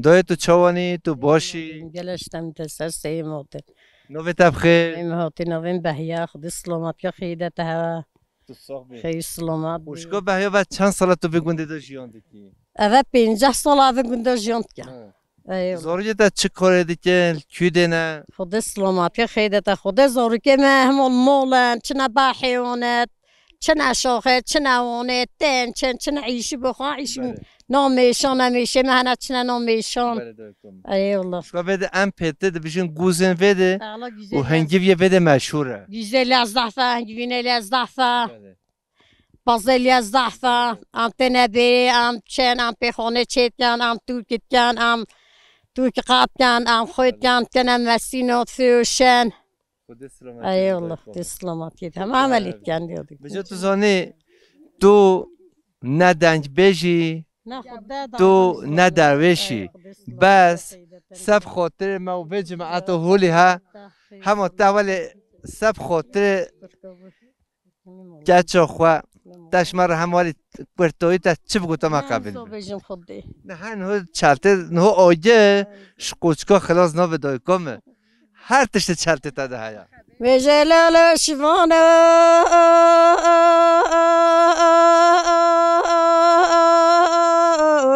دای تو چوانی تو باشی گلشتم تسر سیمات نوی تبخیر هاتی نوین بهیا خود سلامت که خیده تا تو صاحبی خیلی سلامت خوشگاه بهیا بعد چند سالت تو بگونده دو جیانده کی اوه 50 سال اوه گنده جانت کن زوری تا چه کاره دیگه کیده نه خود سلامت که خیده تا خود زاری که مهمون مولن چنه بحیونت چنه شاخه چنه وانت تن چنه عیشی بخواه عیشی نامیشان نمیشه مهنه چنه نامیشان ای والله خوشگاه بده ام پته ده بشین گوزن بده اغلا و هنگی یه بده مشهوره güzel az daha güveneli az daha bazeli az daha am tenebi am çen am pehone çetken am turkitken am turk kapken am khoytken tenem vesinot füşen eyvallah teslamat yedi hem amel etken diyorduk بجا تو زانی تو نه دنگ بجی تو نه درویشی بس سب خاطر ما و به جماعت و هولی ها همه تاولی سب خاطر گچا خواه تشمر همالی پرتوی تا چی بگو تا ما قبل نه هنو چلته نو آیه شکوچکا خلاص نو بدای کمه هر تشت چلته تا ده هیا وجلال شفانه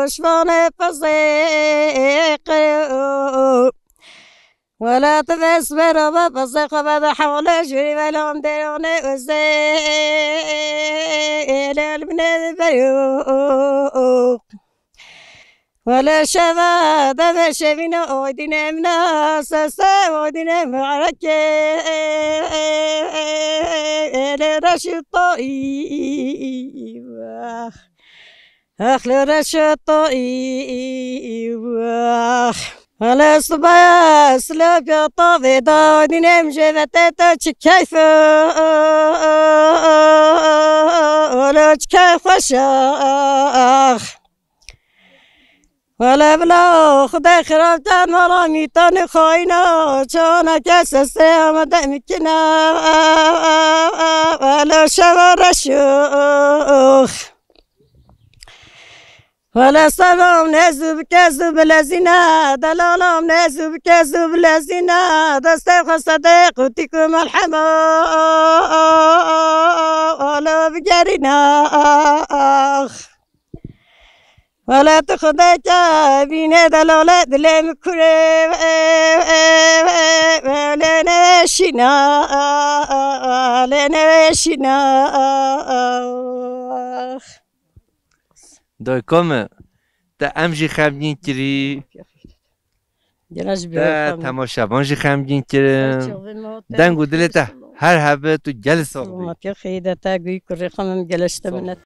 شفانه فزيق ولا تذسبر بفزق بعد حول جري ولا مديروني وزيل من البيوق ولا شذا ذا شبينا أودينا من أساسا أودينا معركة لرشد طيب لرشد طيب ولا صباح سلاب يا طافي دودينا مجفتة كيف ولا كيف شاخ ولا بلا خدا خراب كان ولا ميتان خاينا كان كسسة مدمكنا ولا شبر الشيوخ ولا سلام نزب كذب لزنا دلالام نزب كذب لزنا دستيق صديق وتكم الحما ولا بقرنا ولا تخذك بين دلالة دلم كريم لنا شنا دای کمه تا امجی خمگین کری تا تماشابان جی خمگین کرن دنگو دلتا هر هبه تو گل سال خیده تا گوی کری خمم گلشته منت